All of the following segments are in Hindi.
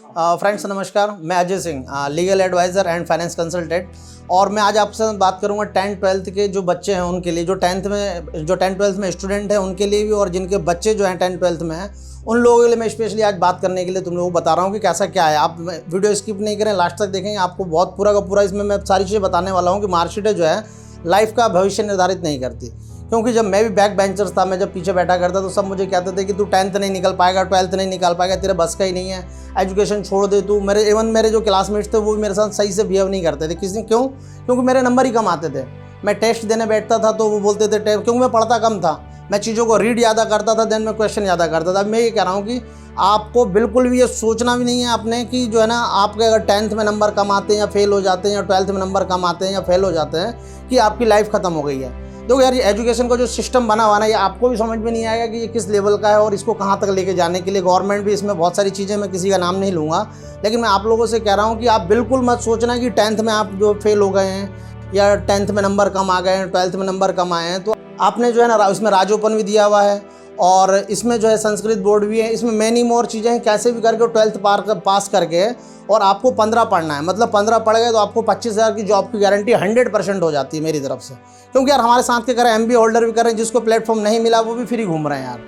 फ्रेंड्स नमस्कार, मैं Ajay Singh, legal advisor and finance consultant. और मैं आज आपसे बात करूंगा 10th-12th के जो बच्चे हैं उनके लिए, जो 10th-12th में स्टूडेंट हैं उनके लिए भी, और जिनके बच्चे जो हैं 10th-12th में हैं उन लोगों के लिए मैं स्पेशली आज बात करने के लिए तुम लोगों को बता रहा हूँ कि कैसा क्या है। आप वीडियो स्किप नहीं करें, लास्ट तक देखेंगे, आपको बहुत पूरा का पूरा इसमें मैं सारी चीज़ें बताने वाला हूँ कि मार्कशीटें जो है लाइफ का भविष्य निर्धारित नहीं करती। क्योंकि जब मैं भी बैक बेंचर्स था, मैं जब पीछे बैठा करता तो सब मुझे कहते थे कि तू 10th नहीं निकल पाएगा, 12th नहीं निकाल पाएगा, तेरे बस का ही नहीं है, एजुकेशन छोड़ दे तू। मेरे जो क्लासमेट्स थे वो भी मेरे साथ सही से बिहेव नहीं करते थे। क्योंकि मेरे नंबर ही कम आते थे। मैं टेस्ट देने बैठता था तो वो बोलते थे क्योंकि मैं पढ़ता कम था, मैं चीज़ों को रीड ज़्यादा करता था, देन मैं क्वेश्चन ज़्यादा करता था। मैं ये कह रहा हूँ कि आपको बिल्कुल भी ये सोचना भी नहीं है आपने कि जो है ना, आपके अगर 10th में नंबर कम आते हैं या फेल हो जाते हैं, या 12th में नंबर कम आते हैं या फेल हो जाते हैं, कि आपकी लाइफ ख़त्म हो गई है। तो यार ये एजुकेशन का जो सिस्टम बना हुआ ना, ये आपको भी समझ में नहीं आएगा कि ये किस लेवल का है और इसको कहाँ तक लेके जाने के लिए गवर्नमेंट भी इसमें बहुत सारी चीज़ें, मैं किसी का नाम नहीं लूँगा, लेकिन मैं आप लोगों से कह रहा हूँ कि आप बिल्कुल मत सोचना कि 10th में आप जो फेल हो गए हैं या 10th में नंबर कम आ गए हैं, 12th में नंबर कम आए हैं, तो आपने जो है ना इसमें राजोपन भी दिया हुआ है और इसमें जो है संस्कृत बोर्ड भी है, इसमें मैनी मोर चीज़ें हैं। कैसे भी करके 12th पास करके और आपको 15 पढ़ना है, मतलब 15 पढ़ गए तो आपको 25,000 की जॉब की गारंटी 100% हो जाती है मेरी तरफ से। क्योंकि यार हमारे साथ के करें MBA होल्डर भी करें, जिसको प्लेटफॉर्म नहीं मिला वो भी फ्री घूम रहे हैं यार।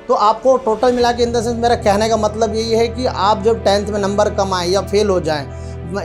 तो आपको टोटल मिला के इन द सेंस मेरा कहने का मतलब यही है कि आप जब 10th में नंबर कम आए या फेल हो जाएँ,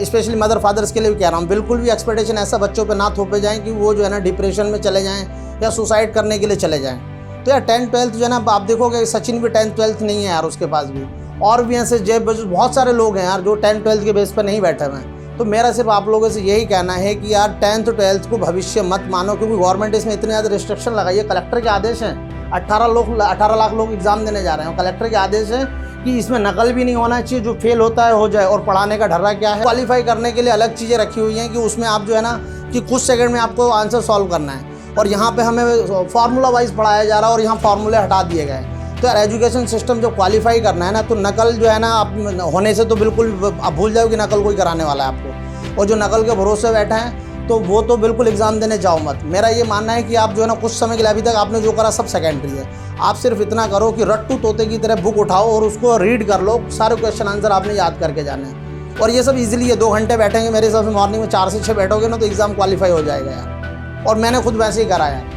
स्पेशली मदर फादर्स के लिए भी कह रहा हूँ, बिल्कुल भी एक्सपेक्टेशन ऐसा बच्चों पे ना थोपे जाएँ कि वो जो है ना डिप्रेशन में चले जाएँ या सुसाइड करने के लिए चले जाएँ। तो यार 10th-12th जो है ना, आप देखोगे सचिन भी 10th-12th नहीं है यार, उसके पास भी और भी ऐसे बहुत सारे लोग हैं यार जो 10th-12th के बेस पर नहीं बैठे हुए हैं। तो मेरा सिर्फ आप लोगों से यही कहना है कि यार 10th-12th को भविष्य मत मानो, क्योंकि गवर्नमेंट इसमें इतने ज़्यादा रिस्ट्रिक्शन लगाई है। कलेक्टर के आदेश हैं, 18 लाख लोग एग्ज़ाम देने जा रहे हैं, कलेक्टर के आदेश है कि इसमें नकल भी नहीं होना चाहिए, जो फेल होता है हो जाए। और पढ़ाने का ढर्रा क्या है, क्वालिफाई करने के लिए अलग चीज़ें रखी हुई हैं कि उसमें आप जो है ना कि कुछ सेकंड में आपको आंसर सॉल्व करना है, और यहाँ पे हमें फार्मूला वाइज पढ़ाया जा रहा है और यहाँ फार्मूले हटा दिए गए। तो यार एजुकेशन सिस्टम जो क्वालिफाई करना है ना, तो नकल जो है ना आप होने से तो बिल्कुल आप भूल जाओ कि नकल कोई कराने वाला है आपको। और जो नकल के भरोसे बैठे हैं तो वो तो बिल्कुल एग्ज़ाम देने जाओ मत। मेरा ये मानना है कि आप जो है ना कुछ समय के लिए, अभी तक आपने जो करा सब सेकेंडरी है, आप सिर्फ इतना करो कि रट्टू तोते की तरह बुक उठाओ और उसको रीड कर लो, सारे क्वेश्चन आंसर आपने याद करके जाने हैं। और ये सब ईजिली है, 2 घंटे बैठेंगे मेरे हिसाब से, मॉर्निंग में 4 से 6 बैठोगे ना तो एग्ज़ाम क्वालिफाई हो जाएगा यार। और मैंने खुद वैसे ही करा यार।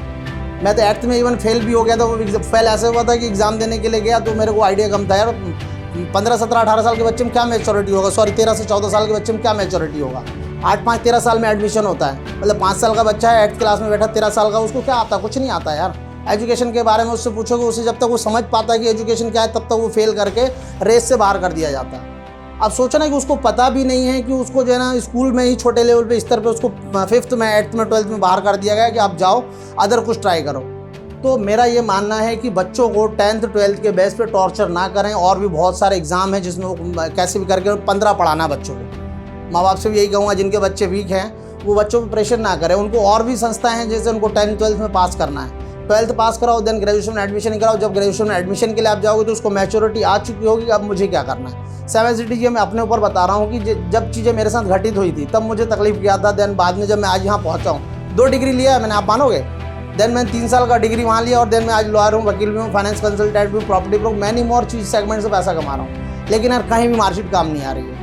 मैं तो 8th में इवन फेल भी हो गया था। वो फेल ऐसे हुआ था कि एग्ज़ाम देने के लिए गया तो मेरे को आइडिया कम था यार। 15, 17, 18 साल के बच्चे में क्या मैच्योरिटी होगा, 13 से 14 साल के बच्चे में क्या मैच्योरिटी होगा। 8, 5, 13 साल में एडमिशन होता है, मतलब 5 साल का बच्चा है 8th क्लास में बैठा, 13 साल का, उसको क्या आता, कुछ नहीं आता यार। एजुकेशन के बारे में उससे पूछोगे, उसे जब तक वो समझ पाता है कि एजुकेशन क्या है, तब तक वो फेल करके रेस से बाहर कर दिया जाता है। अब सोचना कि उसको पता भी नहीं है कि उसको जो है ना स्कूल में ही छोटे लेवल पे स्तर पे उसको 5th में 8th में 12th में बाहर कर दिया गया कि आप जाओ अदर कुछ ट्राई करो। तो मेरा ये मानना है कि बच्चों को 10th-12th के बेस पे टॉर्चर ना करें। और भी बहुत सारे एग्ज़ाम हैं जिसमें वो कैसे भी करके 15 पढ़ाना बच्चों को। माँ बाप से भी यही कहूँगा, जिनके बच्चे वीक हैं वो बच्चों पर प्रेशर ना करें। उनको और भी संस्थाएं हैं जैसे उनको 10th-12th में पास करना है, 12th पास कराओ, देन ग्रेजुएशन में एडमिशन कराओ। जब ग्रेजुएशन में एडमिशन के लिए आप जाओगे तो उसको मैच्योरिटी आ चुकी होगी, अब मुझे क्या करना है। 7 सिटी ये मैं अपने ऊपर बता रहा हूँ कि जब चीज़ें मेरे साथ घटित हुई थी तब मुझे तकलीफ किया था। देन बाद में जब मैं आज यहाँ पहुँचा हूँ, 2 डिग्री लिया है मैंने, आप मानोगे। देन मैंने 3 साल का डिग्री वहाँ लिया और देन मैं आज लॉयर हूँ, वकील भी हूँ, फाइनेंस कंसल्टेंट भी, प्रॉपर्टी ब्रोकर, मैनी मोर चीज़ सेगमेंट से पैसा कमा रहा हूँ। लेकिन यार कहीं भी मार्कशीट काम नहीं आ रही है।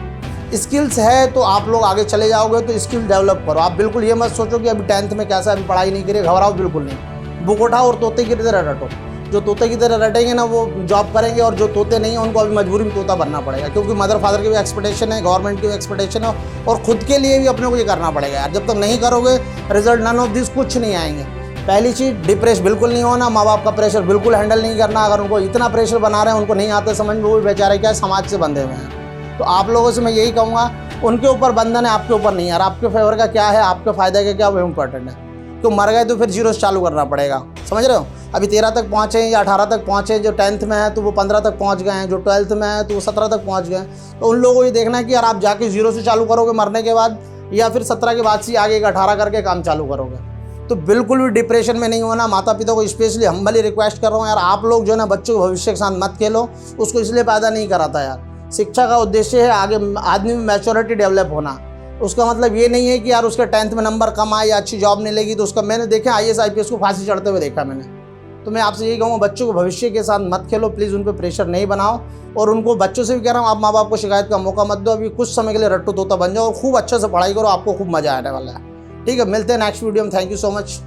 स्किल्स है तो आप लोग आगे चले जाओगे, तो स्किल डेवलप करो। आप बिल्कुल ये मत सोचो कि अभी 10th में कैसा, अभी पढ़ाई नहीं करिए, घबराओ बिल्कुल नहीं। बुक उठाओ और तोते की तरह रटो। जो तोते की तरह रटेंगे ना वो जॉब करेंगे, और जो तोते नहीं हैं उनको अभी मजबूरी में तोता बनना पड़ेगा। क्योंकि मदर फादर की भी एक्सपेक्टेशन है, गवर्नमेंट की भी एक्सपेक्टेशन है, और खुद के लिए भी अपने को ये करना पड़ेगा यार। जब तक नहीं करोगे रिजल्ट नन ऑफ दिस कुछ नहीं आएंगे। पहली चीज़, डिप्रेस बिल्कुल नहीं होना, माँ बाप का प्रेशर बिल्कुल हैंडल नहीं करना। अगर उनको इतना प्रेशर बना रहे हैं, उनको नहीं आता समझ में, वो भी बेचारे क्या समाज से बंधे हुए हैं। तो आप लोगों से मैं यही कहूँगा, उनके ऊपर बंधन है, आपके ऊपर नहीं यार। आपके फेवर का क्या है, आपके फ़ायदे का क्या, वो इम्पोर्टेंट है। तो मर गए तो फिर 0 से चालू करना पड़ेगा, समझ रहे हो। अभी 13 तक पहुँचे या 18 तक पहुँचे, जो 10th में है तो वो 15 तक पहुँच गए हैं, जो 12th में है तो वो 17 तक पहुँच गए। तो उन लोगों को ये देखना है कि यार आप जाके 0 से चालू करोगे मरने के बाद, या फिर 17 के बाद से आगे 18 करके काम चालू करोगे। तो बिल्कुल भी डिप्रेशन में नहीं होना। माता पिता को स्पेशली हम्बली रिक्वेस्ट कर रहा हूँ यार, आप लोग जो है ना बच्चों के भविष्य के साथ मत खेलो। उसको इसलिए पैदा नहीं करा था यार। शिक्षा का उद्देश्य है आगे आदमी में मैच्योरिटी डेवलप होना। उसका मतलब ये नहीं है कि यार उसके 10th में नंबर कम आए या अच्छी जॉब नहीं लगी तो उसका, मैंने देखा IAS IPS को फांसी चढ़ते हुए देखा मैंने। तो मैं आपसे यही कहूँगा, बच्चों को भविष्य के साथ मत खेलो प्लीज़, उन पर प्रेशर नहीं बनाओ। और उनको बच्चों से भी कह रहा हूँ, आप माँ बाप को शिकायत का मौका मत दो, अभी कुछ समय के लिए रट्टू तोता बन जाओ और खूब अच्छे से पढ़ाई करो, आपको खूब मज़ा आने वाला है। ठीक है, मिलते हैं नेक्स्ट वीडियो में। Thank you so much.